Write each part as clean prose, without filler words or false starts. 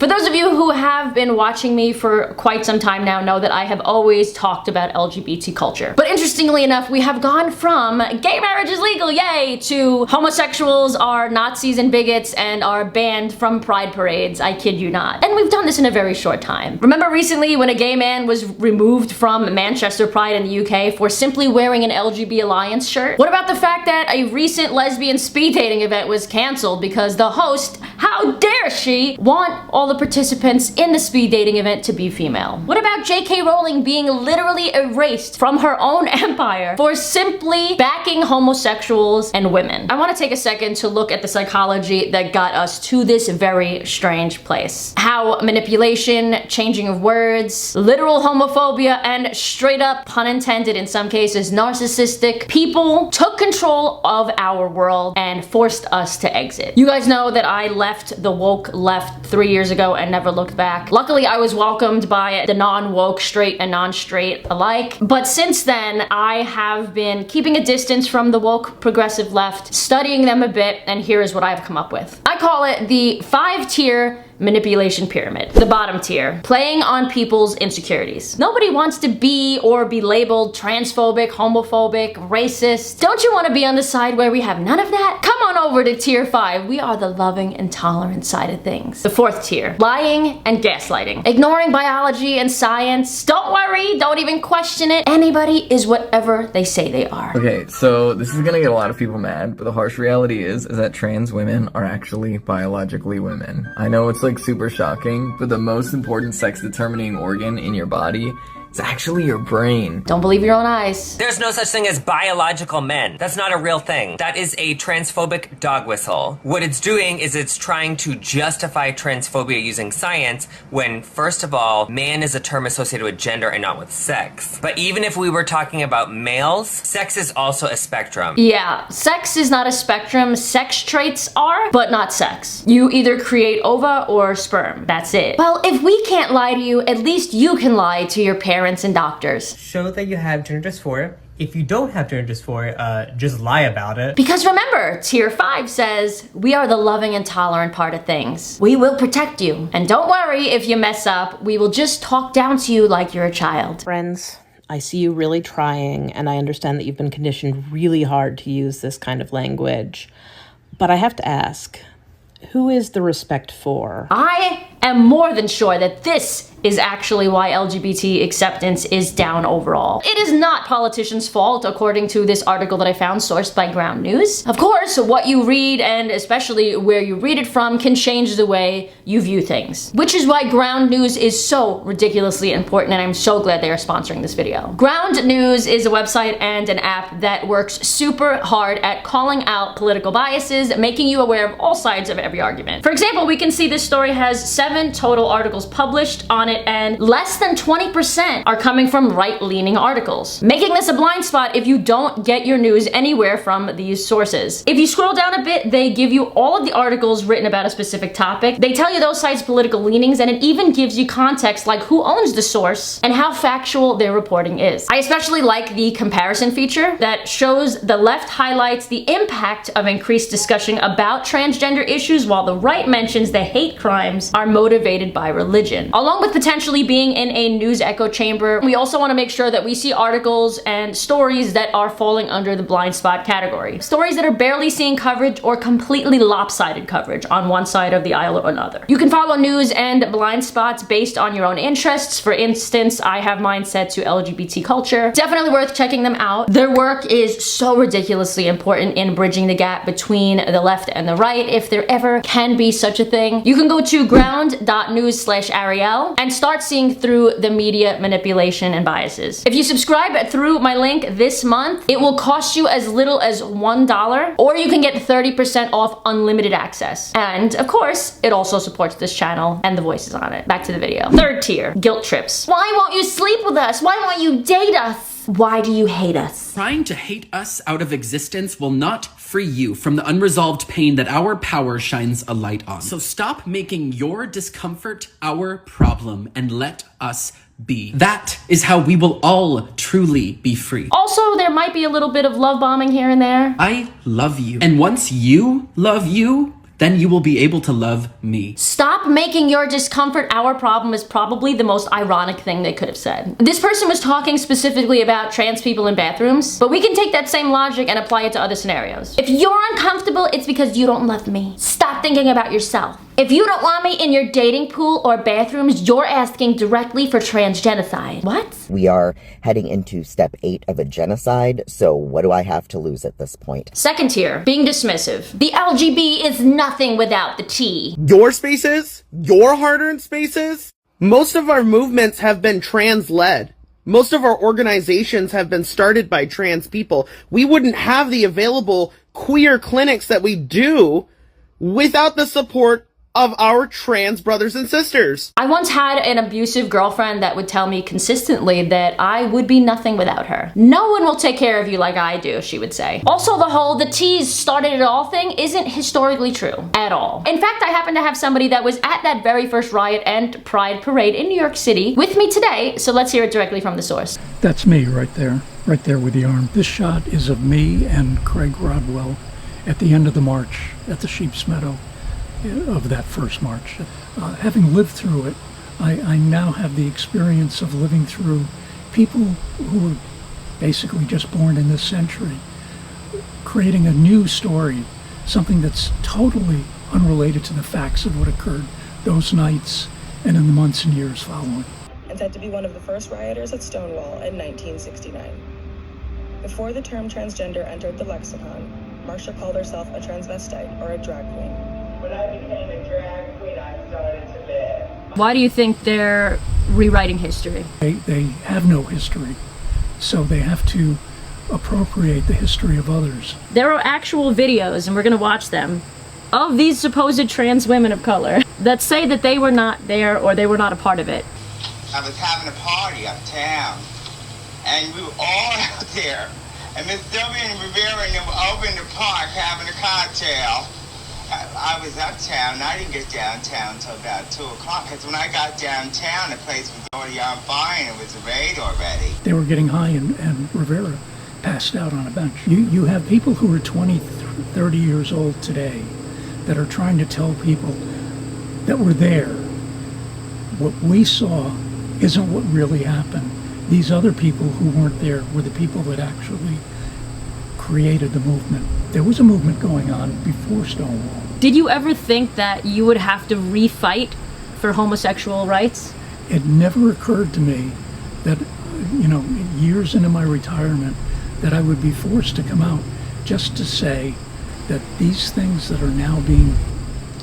For those of you who have been watching me for quite some time now know that I have always talked about LGBT culture. But interestingly enough, we have gone from gay marriage is legal, yay, to homosexuals are Nazis and bigots and are banned from pride parades, I kid you not. And we've done this in a very short time. Remember recently when a gay man was removed from Manchester Pride in the UK for simply wearing an LGBT Alliance shirt? What about the fact that a recent lesbian speed dating event was cancelled because the host, how dare she, want all the participants in the speed dating event to be female? What about J.K. Rowling being literally erased from her own empire for simply backing homosexuals and women? I want to take a second to look at the psychology that got us to this very strange place. How manipulation, changing of words, literal homophobia, and straight up, pun intended in some cases, narcissistic people took control of our world and forced us to exit. You guys know that I left the woke left 3 years ago and never looked back. Luckily, I was welcomed by the non-woke straight and non-straight alike. But since then, I have been keeping a distance from the woke progressive left, studying them a bit, and here is what I've come up with. I call it the 5-tier manipulation pyramid. The bottom tier, playing on people's insecurities. Nobody wants to be or be labeled transphobic, homophobic, racist. Don't you want to be on the side where we have none of that? Come on over to tier 5. We are the loving and tolerant side of things. The 4th tier, lying and gaslighting. Ignoring biology and science. Don't worry, don't even question it. Anybody is whatever they say they are. Okay, so this is gonna get a lot of people mad, but the harsh reality is that trans women are actually biologically women. I know it's like super shocking, but the most important sex determining organ in your body is actually your brain. Don't believe your own eyes. There's no such thing as biological men. That's not a real thing. That is a transphobic dog whistle. What it's doing is it's trying to justify transphobia using science when, first of all, man is a term associated with gender and not with sex. But even if we were talking about males, sex is also a spectrum. Yeah, sex is not a spectrum. Sex traits are, but not sex. You either create ova or sperm. That's it. Well, if we can't lie to you, at least you can lie to your parents and doctors. Show that you have gender dysphoria. If you don't have gender dysphoria, just lie about it. Because remember, tier 5 says, we are the loving and tolerant part of things. We will protect you. And don't worry if you mess up, we will just talk down to you like you're a child. Friends, I see you really trying, and I understand that you've been conditioned really hard to use this kind of language. But I have to ask, who is the respect for? I am more than sure that this is actually why LGBT acceptance is down overall. It is not politicians' fault, according to this article that I found sourced by Ground News. Of course, what you read, and especially where you read it from, can change the way you view things. Which is why Ground News is so ridiculously important, and I'm so glad they are sponsoring this video. Ground News is a website and an app that works super hard at calling out political biases, making you aware of all sides of every argument. For example, we can see this story has 7 total articles published on it, and less than 20% are coming from right-leaning articles, making this a blind spot if you don't get your news anywhere from these sources. If you scroll down a bit, they give you all of the articles written about a specific topic. They tell you those sites' political leanings, and it even gives you context like who owns the source and how factual their reporting is. I especially like the comparison feature that shows the left highlights the impact of increased discussion about transgender issues, while the right mentions the hate crimes are motivated by religion. Along with potentially being in a news echo chamber, we also want to make sure that we see articles and stories that are falling under the blind spot category. Stories that are barely seeing coverage or completely lopsided coverage on one side of the aisle or another. You can follow news and blind spots based on your own interests. For instance, I have mine set to LGBT culture. Definitely worth checking them out. Their work is so ridiculously important in bridging the gap between the left and the right, if there ever can be such a thing. You can go to ground.news/Ariel and start seeing through the media manipulation and biases. If you subscribe through my link this month, it will cost you as little as $1, or you can get 30% off unlimited access. And of course, it also supports this channel and the voices on it. Back to the video. 3rd tier, guilt trips. Why won't you sleep with us? Why won't you date us? Why do you hate us? Trying to hate us out of existence will not free you from the unresolved pain that our power shines a light on. So stop making your discomfort our problem and let us be. That is how we will all truly be free. Also, there might be a little bit of love bombing here and there. I love you. And once you love you, then you will be able to love me. Stop making your discomfort our problem is probably the most ironic thing they could have said. This person was talking specifically about trans people in bathrooms, but we can take that same logic and apply it to other scenarios. If you're uncomfortable, it's because you don't love me. Stop thinking about yourself. If you don't want me in your dating pool or bathrooms, you're asking directly for trans genocide. What? We are heading into step 8 of a genocide, so what do I have to lose at this point? Second tier, being dismissive. The LGB is nothing without the T. Your spaces, your hard-earned spaces. Most of our movements have been trans-led. Most of our organizations have been started by trans people. We wouldn't have the available queer clinics that we do without the support of our trans brothers and sisters. I once had an abusive girlfriend that would tell me consistently that I would be nothing without her. No one will take care of you like I do, she would say. Also, the whole "the T's started it all" thing isn't historically true at all. In fact, I happen to have somebody that was at that very first riot and pride parade in New York City with me today, so let's hear it directly from the source. That's me right there with the arm. This shot is of me and Craig Rodwell at the end of the march at the Sheep's Meadow. Of that first march. Having lived through it, I now have the experience of living through people who were basically just born in this century, creating a new story, something that's totally unrelated to the facts of what occurred those nights and in the months and years following. And said to be one of the first rioters at Stonewall in 1969. Before the term transgender entered the lexicon, Marsha called herself a transvestite or a drag queen. When I became a drag queen, I started to live. Why do you think they're rewriting history? They have no history, so they have to appropriate the history of others. There are actual videos, and we're gonna watch them, of these supposed trans women of color that say that they were not there or they were not a part of it. I was having a party uptown, and we were all out there, and Miss W and Rivera and them were over in the park having a cocktail. I was uptown, and I didn't get downtown until about 2 o'clock, because when I got downtown, the place was already on fire, and it was a raid already. They were getting high, and Rivera passed out on a bench. You have people who are 20, 30 years old today that are trying to tell people that were there. What we saw isn't what really happened. These other people who weren't there were the people that actually created the movement. There was a movement going on before Stonewall. Did you ever think that you would have to refight for homosexual rights? It never occurred to me that, years into my retirement, that I would be forced to come out just to say that these things that are now being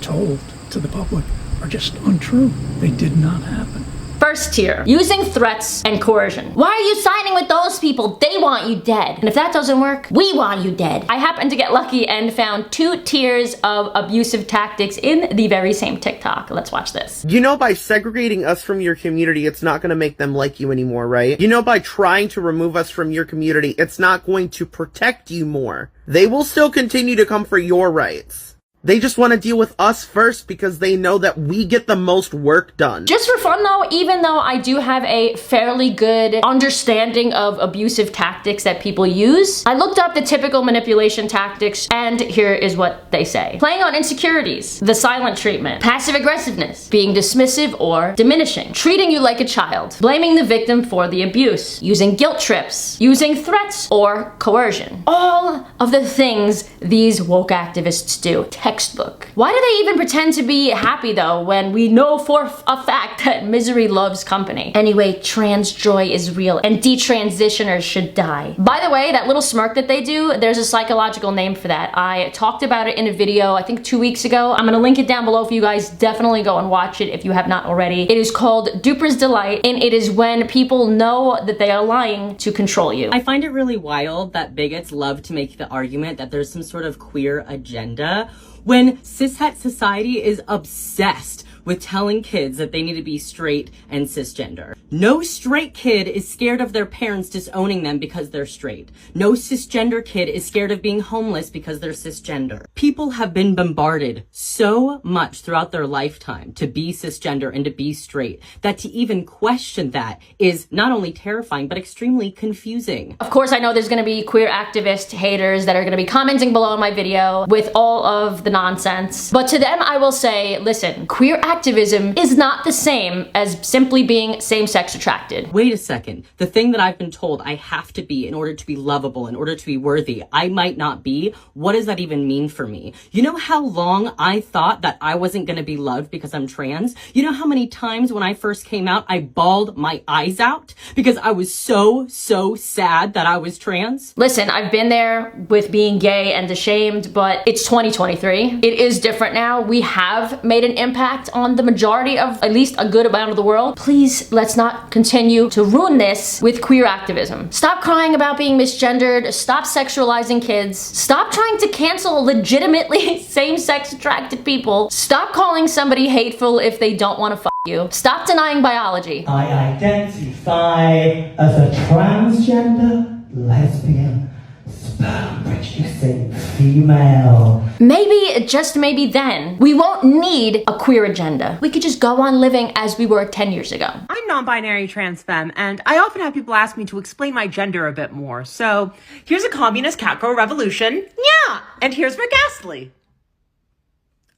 told to the public are just untrue. They did not happen. First tier, using threats and coercion. Why are you siding with those people? They want you dead. And if that doesn't work, we want you dead. I happened to get lucky and found 2 tiers of abusive tactics in the very same TikTok. Let's watch this. By segregating us from your community, it's not going to make them like you anymore, right? By trying to remove us from your community, it's not going to protect you more. They will still continue to come for your rights. They just want to deal with us first because they know that we get the most work done. Just for fun though, even though I do have a fairly good understanding of abusive tactics that people use, I looked up the typical manipulation tactics and here is what they say. Playing on insecurities, the silent treatment, passive aggressiveness, being dismissive or diminishing, treating you like a child, blaming the victim for the abuse, using guilt trips, using threats or coercion. All of the things these woke activists do. Textbook. Why do they even pretend to be happy though when we know for a fact that misery loves company? Anyway, trans joy is real and detransitioners should die. By the way, that little smirk that they do, there's a psychological name for that. I talked about it in a video, I think 2 weeks ago. I'm gonna link it down below for you guys. Definitely go and watch it if you have not already. It is called Duper's Delight, and it is when people know that they are lying to control you. I find it really wild that bigots love to make the argument that there's some sort of queer agenda when cishet society is obsessed with telling kids that they need to be straight and cisgender. No straight kid is scared of their parents disowning them because they're straight. No cisgender kid is scared of being homeless because they're cisgender. People have been bombarded so much throughout their lifetime to be cisgender and to be straight that to even question that is not only terrifying but extremely confusing. Of course, I know there's gonna be queer activist haters that are gonna be commenting below my video with all of the nonsense. But to them, I will say, listen, queer activism is not the same as simply being same-sex attracted. Wait a second. The thing that I've been told I have to be in order to be lovable, in order to be worthy, I might not be. What does that even mean for me? You know how long I thought that I wasn't gonna be loved because I'm trans? You know how many times when I first came out, I bawled my eyes out because I was so sad that I was trans? Listen, I've been there with being gay and ashamed, but it's 2023. It is different now. We have made an impact on the majority of, at least a good amount of the world. Please, let's not continue to ruin this with queer activism. Stop crying about being misgendered. Stop sexualizing kids. Stop trying to cancel legitimately same-sex attracted people. Stop calling somebody hateful if they don't want to fuck you. Stop denying biology. I identify as a transgender, lesbian, sperm-producing female. Maybe, just maybe then, we won't need a queer agenda. We could just go on living as we were 10 years ago. I'm non-binary trans femme, and I often have people ask me to explain my gender a bit more. So here's a communist catgirl revolution. Yeah, and here's Rick Astley.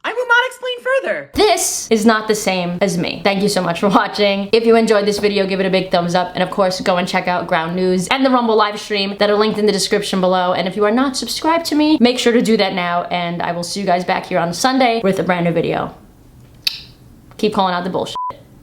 I will not explain further. This is not the same as me. Thank you so much for watching. If you enjoyed this video, give it a big thumbs up. And of course, go and check out Ground News and the Rumble live stream that are linked in the description below. And if you are not subscribed to me, make sure to do that now. And I will see you guys back here on Sunday with a brand new video. Keep calling out the bullshit.